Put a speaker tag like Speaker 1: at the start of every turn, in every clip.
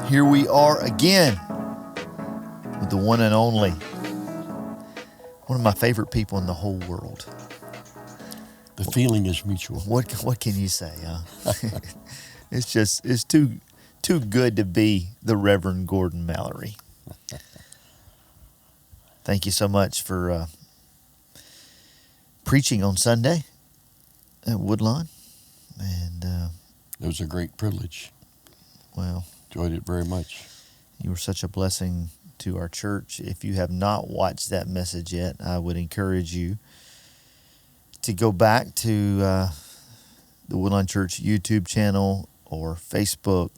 Speaker 1: Here we are again with the one and only, one of my favorite people in the whole world.
Speaker 2: The feeling is mutual.
Speaker 1: What can you say? It's too good to be the Reverend Gordon Mallory. Thank you so much for preaching on Sunday at Woodlawn, and
Speaker 2: it was a great privilege.
Speaker 1: Well,
Speaker 2: enjoyed it very much.
Speaker 1: You were such a blessing to our church. If you have not watched that message yet, I would encourage you to go back to the Woodlawn Church YouTube channel or Facebook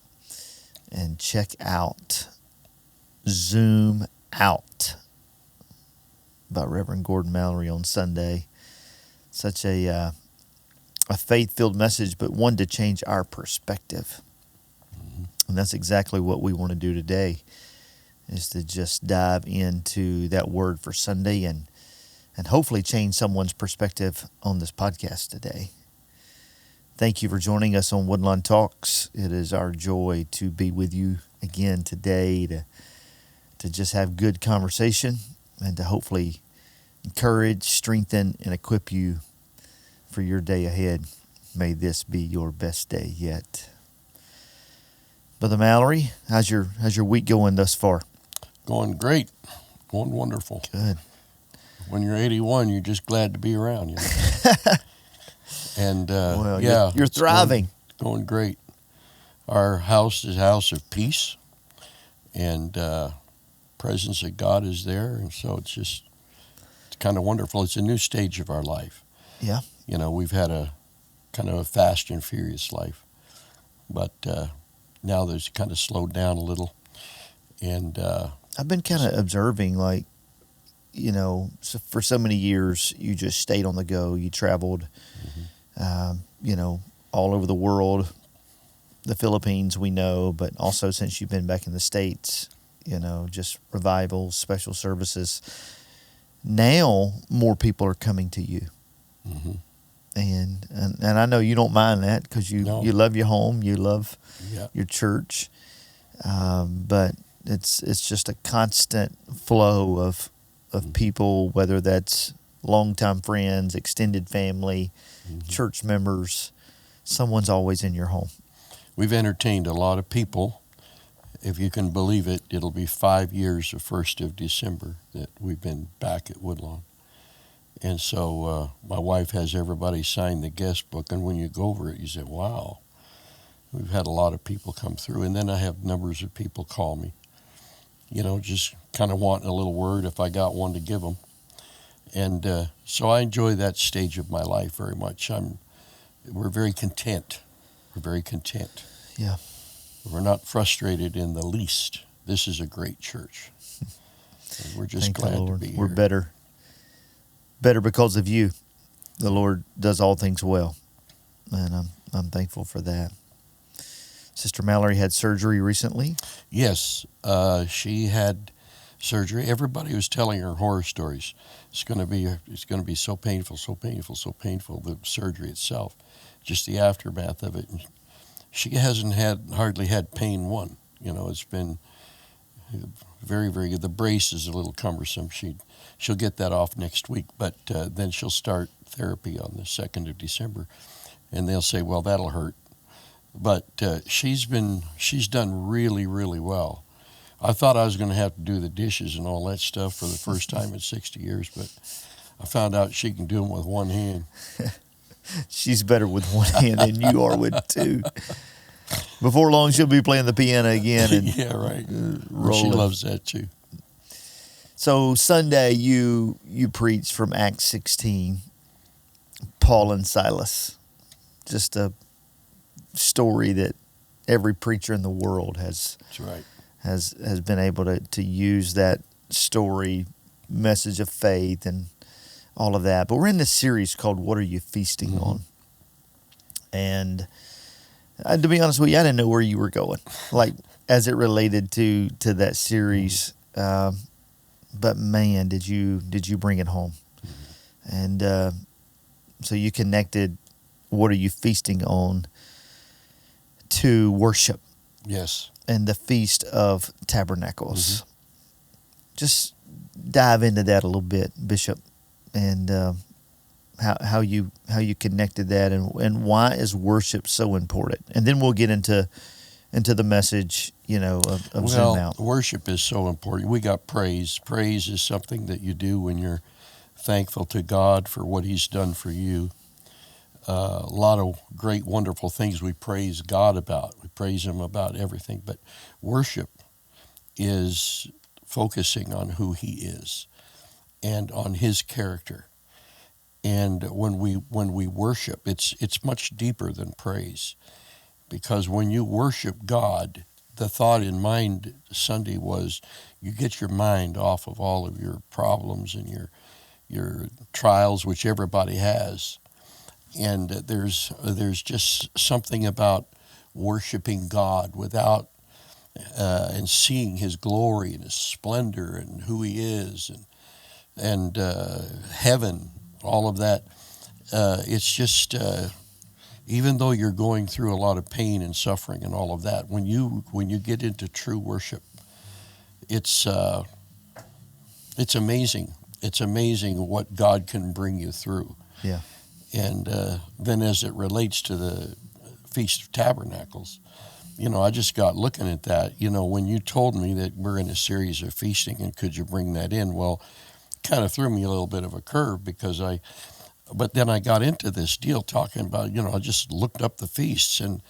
Speaker 1: and check out Zoom Out by Reverend Gordon Mallory on Sunday. Such a faith-filled message, but one to change our perspective. Mm-hmm. And that's exactly what we want to do today, is to just dive into that word for Sunday and hopefully change someone's perspective on this podcast today. Thank you for joining us on Woodlawn Talks. It is our joy to be with you again today to just have good conversation and to hopefully encourage, strengthen, and equip you for your day ahead. May this be your best day yet. Brother Mallory, how's your week going thus far?
Speaker 2: Going great. Going wonderful.
Speaker 1: Good.
Speaker 2: When you're 81, you're just glad to be around. You know? And
Speaker 1: well,
Speaker 2: yeah,
Speaker 1: you're thriving.
Speaker 2: Going great. Our house is a house of peace, and presence of God is there, and so it's kind of wonderful. It's a new stage of our life.
Speaker 1: Yeah.
Speaker 2: You know, we've had a kind of a fast and furious life, but now there's kind of slowed down a little, and
Speaker 1: I've been kind of observing, like, you know, so for so many years, you just stayed on the go. You traveled, you know, all over the world. The Philippines, we know, but also since you've been back in the States, you know, just revivals, special services. Now, more people are coming to you. Mm-hmm. And I know you don't mind that because you love your home, you love your church, but it's just a constant flow of people, whether that's longtime friends, extended family, church members. Someone's always in your home.
Speaker 2: We've entertained a lot of people. If you can believe it, it'll be 5 years, the 1st of December, that we've been back at Woodlawn. And so my wife has everybody sign the guest book, and when you go over it, you say, wow, we've had a lot of people come through. And then I have numbers of people call me, you know, just kind of wanting a little word if I got one to give them. And so I enjoy that stage of my life very much. We're very content. We're very content.
Speaker 1: Yeah.
Speaker 2: We're not frustrated in the least. This is a great church. And we're just glad to be here.
Speaker 1: We're better because of you. The Lord does all things well, and I'm thankful for that. Sister Mallory had surgery recently.
Speaker 2: Yes, she had surgery. Everybody was telling her horror stories. It's going to be so painful, so painful, so painful. The surgery itself, just the aftermath of it. And she hasn't hardly had pain one. You know, it's been very, very good. The brace is a little cumbersome. She'll get that off next week, but then she'll start therapy on the 2nd of December, and they'll say, well, that'll hurt. But she's done really, really well. I thought I was going to have to do the dishes and all that stuff for the first time in 60 years, but I found out she can do them with one hand.
Speaker 1: She's better with one hand than you are with two. Before long, she'll be playing the piano again. And
Speaker 2: yeah, right. She loves that too.
Speaker 1: So Sunday, you preached from Acts 16, Paul and Silas. Just a story that every preacher in the world has been able to use that story, message of faith and all of that. But we're in this series called What Are You Feasting On? And to be honest with you, I didn't know where you were going, like as it related to that series. But man, did you bring it home? And so you connected What Are You Feasting On to worship
Speaker 2: Yes.
Speaker 1: and the Feast of Tabernacles.
Speaker 2: Mm-hmm.
Speaker 1: Just dive into that a little bit, Bishop, and how you connected that, and why is worship so important, and then we'll get into the message, of Zoom
Speaker 2: Well,
Speaker 1: Out.
Speaker 2: worship is so important. We got praise. Praise is something that you do when you're thankful to God for what He's done for you. A lot of great, wonderful things we praise God about. We praise Him about everything. But worship is focusing on who He is and on His character. And when we worship, it's much deeper than praise, because when you worship God, the thought in mind Sunday was you get your mind off of all of your problems and your trials, which everybody has. And there's just something about worshiping God without and seeing His glory and His splendor and who He is, and heaven, all of that. It's just even though you're going through a lot of pain and suffering and all of that, when you get into true worship, it's amazing. It's amazing what God can bring you through.
Speaker 1: Yeah.
Speaker 2: And then as it relates to the Feast of Tabernacles, I just got looking at that. When you told me that we're in a series of feasting and could you bring that in, well, kind of threw me a little bit of a curve, but then I got into this deal talking about, I just looked up the feasts, and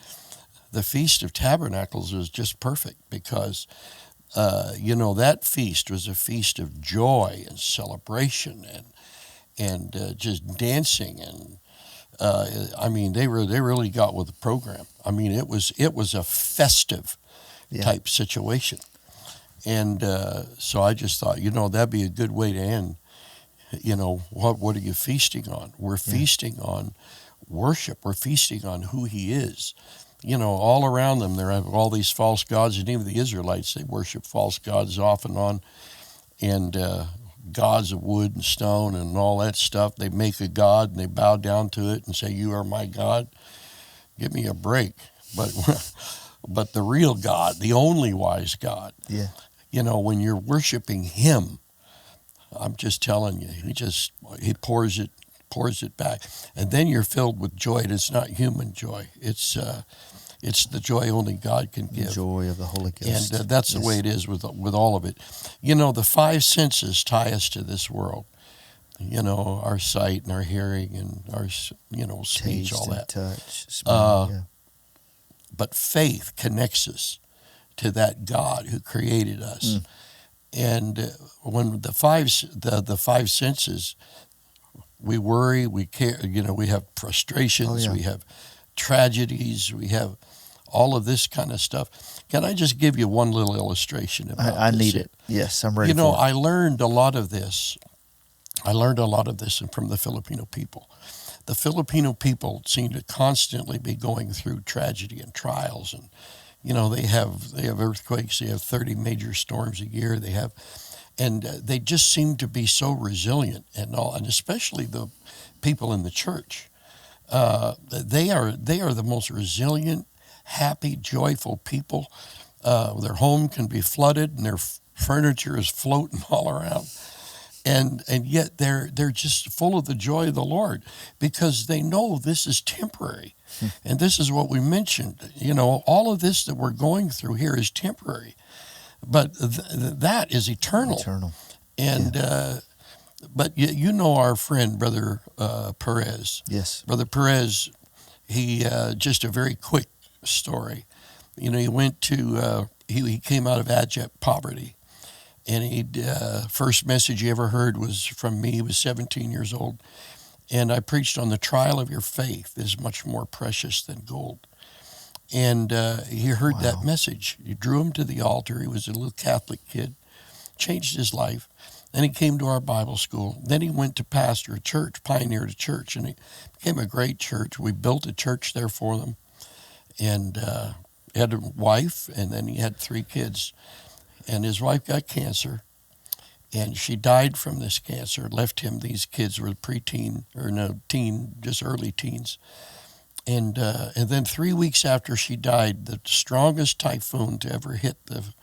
Speaker 2: the Feast of Tabernacles was just perfect because, that feast was a feast of joy and celebration and just dancing, and they really got with the program. It was a festive type situation, and so I just thought, that'd be a good way to end. What are you feasting on? We're feasting on worship. We're feasting on who He is. All around them there are all these false gods, and even the Israelites, they worship false gods off and on, and gods of wood and stone and all that stuff. They make a god and they bow down to it and say, "You are my God." Give me a break. But the real God, the only wise God, when you're worshiping Him, I'm just telling you, He pours it back, and then you're filled with joy. And it's not human joy. It's the joy only God can give.
Speaker 1: The joy of the Holy Ghost.
Speaker 2: And that's the way it is with all of it. The five senses tie us to this world. Our sight and our hearing and our speech,
Speaker 1: Taste
Speaker 2: all
Speaker 1: and
Speaker 2: that.
Speaker 1: touch, smell,
Speaker 2: But faith connects us to that God who created us. And when the five senses, we worry, we care, we have frustrations, we have tragedies, we have all of this kind of stuff. Can I just give you one little illustration about
Speaker 1: I
Speaker 2: this?
Speaker 1: need it. Yes, I'm ready for it.
Speaker 2: I learned a lot of this. From the Filipino people. The Filipino people seem to constantly be going through tragedy and trials, and they have earthquakes. They have 30 major storms a year. And they just seem to be so resilient, and especially the people in the church. They are the most resilient, happy, joyful people. Their home can be flooded, and their furniture is floating all around. And yet they're just full of the joy of the Lord, because they know this is temporary. And this is what we mentioned. All of this that we're going through here is temporary, but that is eternal.
Speaker 1: Eternal.
Speaker 2: And but our friend, Brother Perez.
Speaker 1: Yes.
Speaker 2: Brother Perez, he just a very quick story. He went to he came out of abject poverty. And he first message he ever heard was from me. He was 17 years old. And I preached on the trial of your faith is much more precious than gold. And he heard that message. He drew him to the altar. He was a little Catholic kid, changed his life. Then he came to our Bible school. Then he went to pastor a church, pioneered a church, and it became a great church. We built a church there for them. And he had a wife, and then he had 3 kids. And his wife got cancer, and she died from this cancer, left him. These kids were just early teens. And then 3 weeks after she died, the strongest typhoon to ever hit the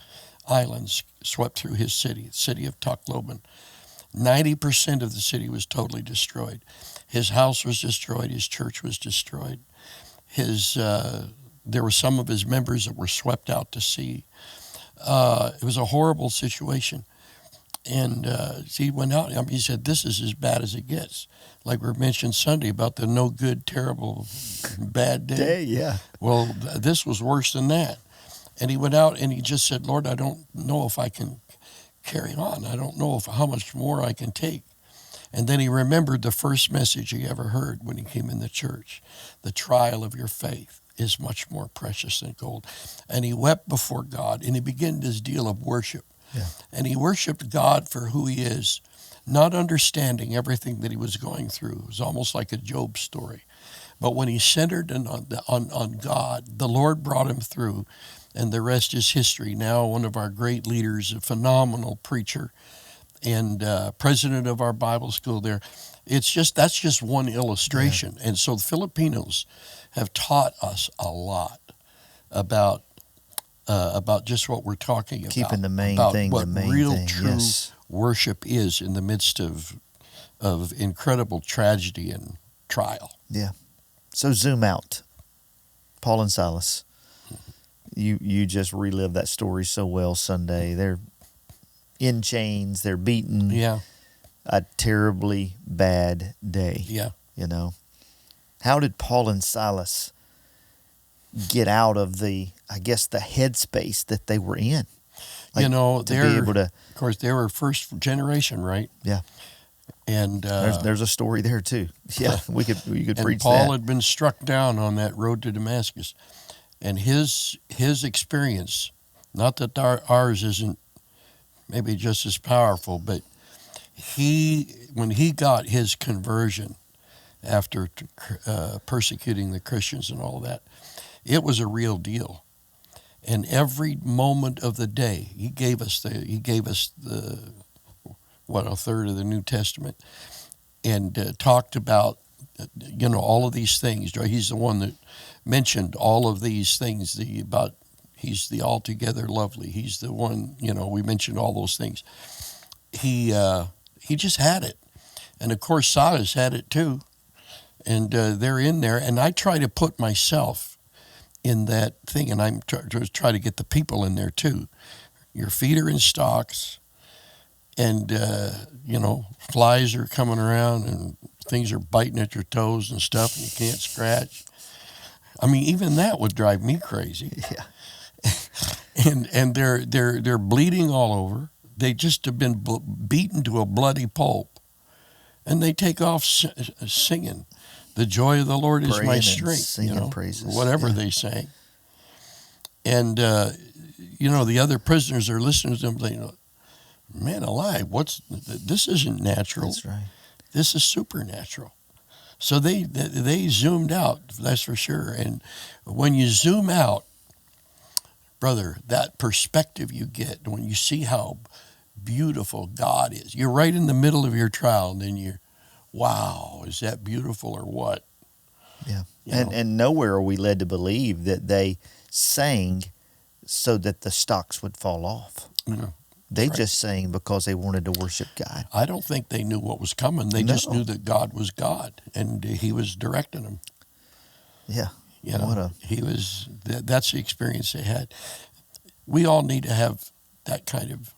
Speaker 2: islands swept through his city, the city of Tacloban. 90% of the city was totally destroyed. His house was destroyed. His church was destroyed. There were some of his members that were swept out to sea. It was a horrible situation. And he went out. He said, "This is as bad as it gets." Like we mentioned Sunday about the no good, terrible, bad day.
Speaker 1: Yeah.
Speaker 2: Well, this was worse than that. And he went out and he just said, "Lord, I don't know if I can carry on. I don't know how much more I can take." And then he remembered the first message he ever heard when he came in the church. The trial of your faith is much more precious than gold. And he wept before God, and he began his deal of worship.
Speaker 1: Yeah.
Speaker 2: And he worshiped God for who he is, not understanding everything that he was going through. It was almost like a Job story. But when he centered on God, the Lord brought him through, and the rest is history. Now one of our great leaders, a phenomenal preacher, and president of our Bible school there. That's just one illustration. Yeah. And so the Filipinos have taught us a lot about just what we're talking about.
Speaker 1: Keeping the main
Speaker 2: about
Speaker 1: thing,
Speaker 2: what
Speaker 1: the main
Speaker 2: real
Speaker 1: thing.
Speaker 2: true
Speaker 1: Yes.
Speaker 2: worship is in the midst of incredible tragedy and trial.
Speaker 1: Yeah. So zoom out. Paul and Silas. You just relived that story so well Sunday. They're in chains. They're beaten.
Speaker 2: Yeah.
Speaker 1: A terribly bad day.
Speaker 2: Yeah.
Speaker 1: You know. How did Paul and Silas get out of the headspace that they were in? Like,
Speaker 2: to be able to, of course, they were first generation, right?
Speaker 1: Yeah.
Speaker 2: And
Speaker 1: there's a story there too. Yeah, we could preach
Speaker 2: Paul
Speaker 1: that.
Speaker 2: had been struck down on that road to Damascus, and his experience, not that ours isn't maybe just as powerful, but when he got his conversion after persecuting the Christians and all that, it was a real deal. And every moment of the day, he gave us a third of the New Testament, and talked about all of these things. He's the one that mentioned all of these things he's the altogether lovely. He's the one, we mentioned all those things. He just had it. And of course Silas had it too. And they're in there, and I try to put myself in that thing, and I'm try to get the people in there too. Your feet are in stocks, and flies are coming around, and things are biting at your toes and stuff, and you can't scratch. I mean, even that would drive me crazy.
Speaker 1: Yeah.
Speaker 2: And they're bleeding all over. They just have been beaten to a bloody pulp, and they take off singing. The joy of the Lord is my strength.
Speaker 1: Singing praises.
Speaker 2: Whatever they sang. And, the other prisoners are listening to them. They man alive, this isn't natural.
Speaker 1: That's right.
Speaker 2: This is supernatural. So they zoomed out, that's for sure. And when you zoom out, brother, that perspective you get when you see how beautiful God is. You're right in the middle of your trial, and then you're, wow, is that beautiful or what?
Speaker 1: Yeah. And nowhere are we led to believe that they sang so that the stocks would fall off.
Speaker 2: No,
Speaker 1: they just sang because they wanted to worship God.
Speaker 2: I don't think they knew what was coming. They just knew that God was God, and he was directing them.
Speaker 1: Yeah.
Speaker 2: That's the experience they had. We all need to have that kind of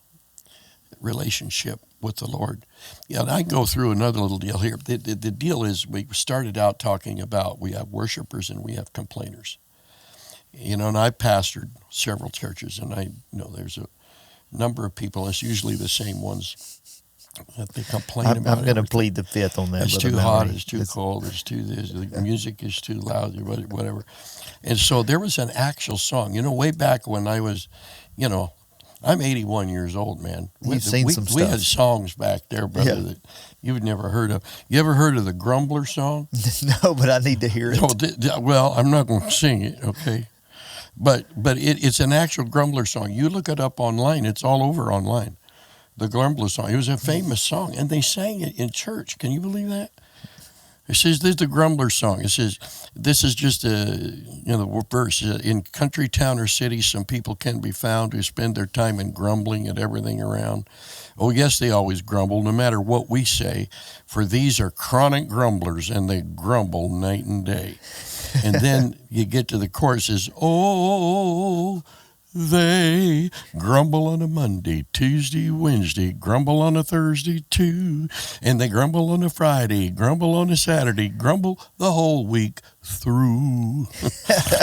Speaker 2: relationship with the Lord. Yeah, and I can go through another little deal here. The deal is, we started out talking about we have worshipers and we have complainers. And I pastored several churches, and I know there's a number of people, it's usually the same ones, that they complain about.
Speaker 1: I'm going to plead the fifth on that.
Speaker 2: It's too hot, it's too cold, it's too this, the music is too loud, whatever. And so there was an actual song, way back when I was, I'm 81 years old, man.
Speaker 1: You've seen some stuff.
Speaker 2: We had songs back there, brother, that you've never heard of. You ever heard of the Grumbler song?
Speaker 1: No, but I need to hear it.
Speaker 2: Well, I'm not going to sing it, okay? But it's an actual Grumbler song. You look it up online. It's all over online. The Grumbler song. It was a famous song, and they sang it in church. Can you believe that? It says, there's the Grumbler song. It says, this is just the verse. In country, town, or city, some people can be found who spend their time in grumbling at everything around. Oh, yes, they always grumble, no matter what we say, for these are chronic grumblers, and they grumble night and day. And then you get to the chorus, says, oh, they grumble on a Monday, Tuesday, Wednesday, grumble on a Thursday too, and they grumble on a Friday, grumble on a Saturday, grumble the whole week through.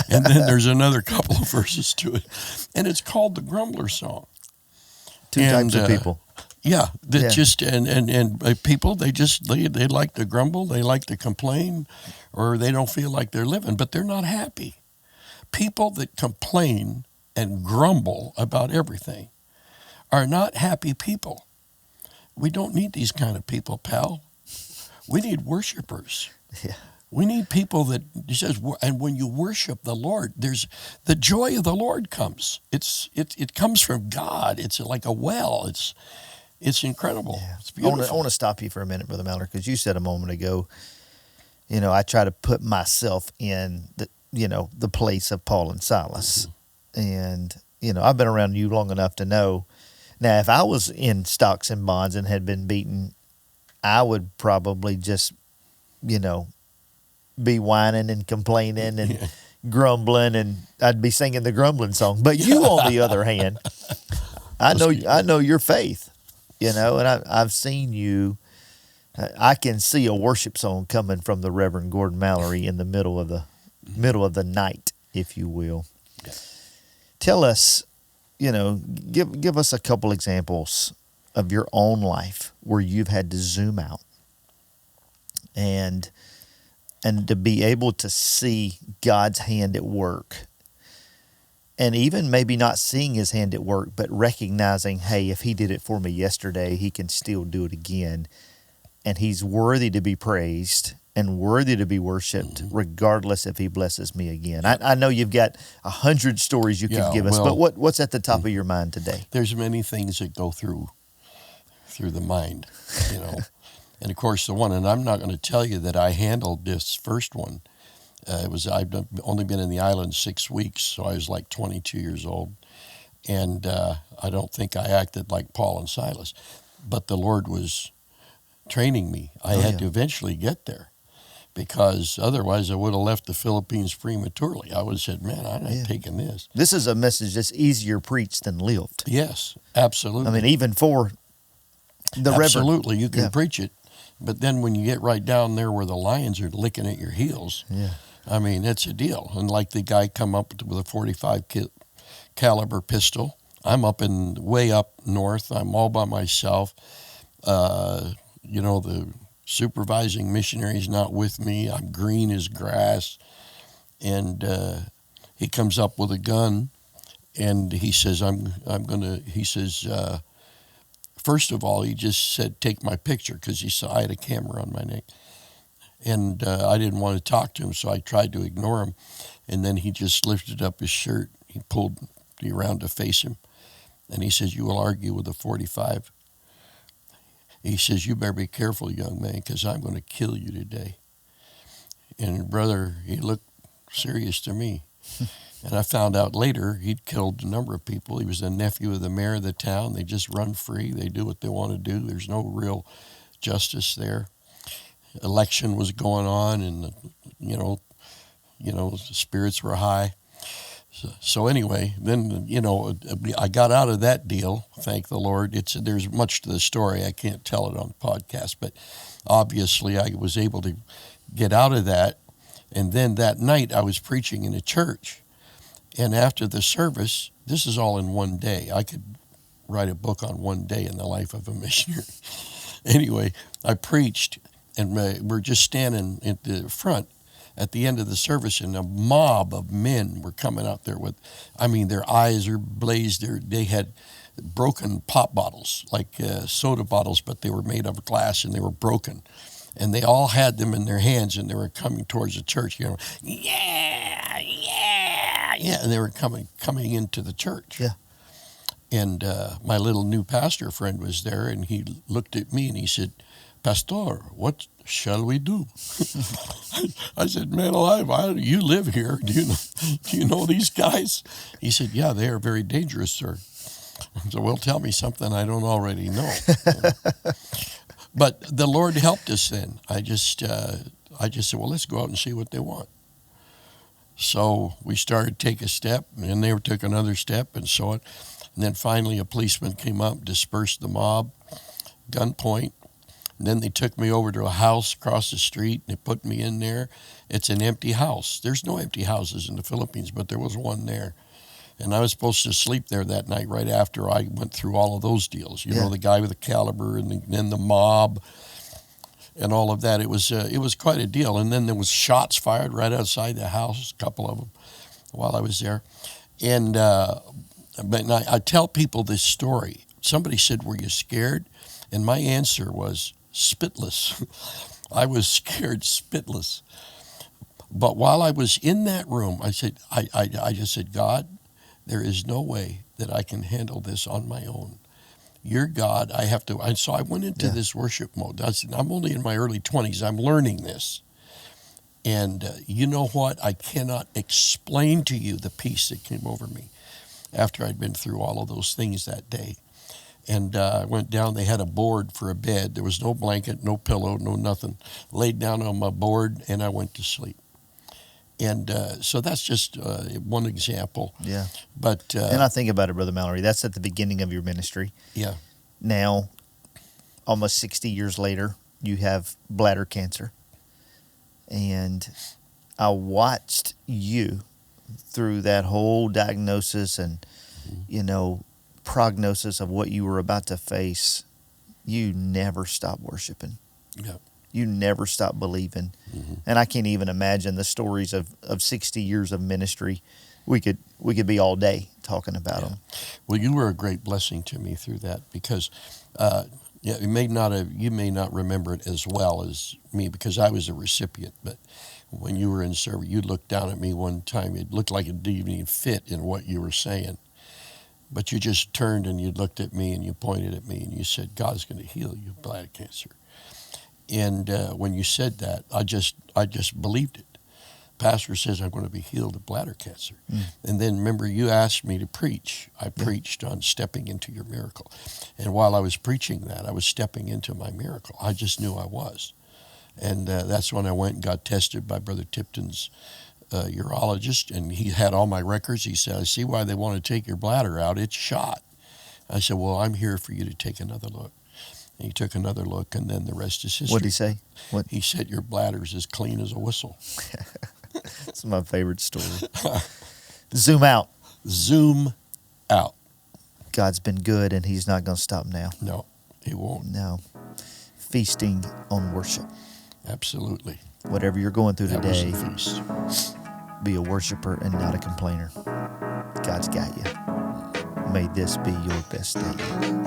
Speaker 2: And then there's another couple of verses to it, and it's called the Grumbler song.
Speaker 1: Two types of people.
Speaker 2: Yeah, just and people, they like to grumble, they like to complain, or they don't feel like they're living, but they're not happy. People that complain and grumble about everything are not happy people. We don't need these kind of people, pal. We need worshipers.
Speaker 1: Yeah.
Speaker 2: We need people that, he says, and when you worship the Lord, there's the joy of the Lord comes. It comes from God. It's like a well. It's incredible.
Speaker 1: Yeah.
Speaker 2: It's beautiful.
Speaker 1: I want to stop you for a minute, Brother Mallard, because you said a moment ago, I try to put myself in the place of Paul and Silas. Mm-hmm. And, I've been around you long enough to know. Now, if I was in stocks and bonds and had been beaten, I would probably just, be whining and complaining and grumbling, and I'd be singing the grumbling song. But you, on the other hand, I know your faith, and I've seen you. I can see a worship song coming from the Reverend Gordon Mallory in the middle of the night, if you will. Yeah. Tell us, give us a couple examples of your own life where you've had to zoom out and to be able to see God's hand at work, and even maybe not seeing his hand at work, but recognizing, hey, if he did it for me yesterday, he can still do it again, and he's worthy to be praised and worthy to be worshipped, regardless if he blesses me again. I know you've got 100 stories you could give us, but what's at the top of your mind today?
Speaker 2: There's many things that go through the mind, And of course, the one, and I'm not going to tell you that I handled this first one. I've only been in the island 6 weeks, so I was like 22 years old, and I don't think I acted like Paul and Silas, but the Lord was training me. I had to eventually get there, because otherwise I would have left the Philippines prematurely. I would have said, man, I'm not taking this.
Speaker 1: This is a message that's easier preached than lived.
Speaker 2: Yes, absolutely.
Speaker 1: I mean, even for the Reverend.
Speaker 2: Absolutely, you can preach it, but then when you get right down there where the lions are licking at your heels, I mean, it's a deal. And like the guy come up with a 45 caliber pistol. I'm way up north. I'm all by myself. The supervising missionary's not with me. I'm green as grass. And he comes up with a gun, and he says, first of all, he just said, take my picture, because he saw I had a camera on my neck. And I didn't want to talk to him, so I tried to ignore him. And then he just lifted up his shirt. He pulled me around to face him. And he says, you will argue with a 45. He says, you better be careful, young man, because I'm going to kill you today. And brother, he looked serious to me. And I found out later he'd killed a number of people. He was the nephew of the mayor of the town. They just run free. They do what they want to do. There's no real justice there. Election was going on, and the spirits were high. So anyway, then I got out of that deal. Thank the Lord. There's much to the story. I can't tell it on the podcast, but obviously I was able to get out of that. And then that night I was preaching in a church, and after the service, this is all in one day. I could write a book on one day in the life of a missionary. Anyway, I preached, and we're just standing at the front at the end of the service, and a mob of men were coming out there their eyes are blazed. They had broken pop bottles, like soda bottles, but they were made of glass, and they were broken. And they all had them in their hands, and they were coming towards the church, and they were coming into the church.
Speaker 1: Yeah.
Speaker 2: And my little new pastor friend was there, and he looked at me, and he said, Pastor, what shall we do? I said, man alive, you live here. Do you know these guys? He said, yeah, they are very dangerous, sir. So, well, tell me something I don't already know. But the Lord helped us then. I just said, well, let's go out and see what they want. So we started to take a step, and they took another step, and so on. And then finally a policeman came up, dispersed the mob, gunpoint. And then they took me over to a house across the street, and they put me in there. It's an empty house. There's no empty houses in the Philippines, but there was one there. And I was supposed to sleep there that night right after I went through all of those deals. You know, the guy with the caliber and then the mob and all of that. It was quite a deal. And then there was shots fired right outside the house, a couple of them, while I was there. And but I tell people this story. Somebody said, were you scared? And my answer was spitless. I was scared spitless. But while I was in that room, I said, I just said, God, there is no way that I can handle this on my own. You're God. I have to. And so I went into this worship mode. I said, I'm only in my early 20s. I'm learning this. And you know what? I cannot explain to you the peace that came over me after I'd been through all of those things that day. And I went down. They had a board for a bed. There was no blanket, no pillow, no nothing. Laid down on my board, and I went to sleep. And so that's just one example.
Speaker 1: Yeah.
Speaker 2: But
Speaker 1: and I think about it, Brother Mallory. That's at the beginning of your ministry.
Speaker 2: Yeah.
Speaker 1: Now, almost 60 years later, you have bladder cancer. And I watched you through that whole diagnosis and, prognosis of what you were about to face. You never stopped worshiping.
Speaker 2: Yeah.
Speaker 1: You never stopped believing.
Speaker 2: Mm-hmm.
Speaker 1: And I can't even imagine the stories of 60 years of ministry. We could be all day talking about them.
Speaker 2: Well, you were a great blessing to me through that because you may not remember it as well as me because I was a recipient. But when you were in service, you looked down at me one time. It looked like it didn't even fit in what you were saying. But you just turned and you looked at me and you pointed at me and you said, God's going to heal you of bladder cancer. And when you said that, I just believed it. Pastor says I'm going to be healed of bladder cancer. And then remember, you asked me to preach. I preached on stepping into your miracle. And while I was preaching that, I was stepping into my miracle. I just knew I was. And that's when I went and got tested by Brother Tipton's urologist. And he had all my records. He said, I see why they want to take your bladder out. It's shot. I said, well, I'm here for you to take another look. And he took another look, and then the rest is history.
Speaker 1: What did he say?
Speaker 2: He said, your bladder's as clean as a whistle.
Speaker 1: It's my favorite story. Zoom out.
Speaker 2: Zoom out.
Speaker 1: God's been good, and he's not going to stop now.
Speaker 2: No, he won't.
Speaker 1: No. Feasting on worship.
Speaker 2: Absolutely.
Speaker 1: Whatever you're going through today,
Speaker 2: that was the feast.
Speaker 1: Be a worshiper and not a complainer. God's got you. May this be your best day.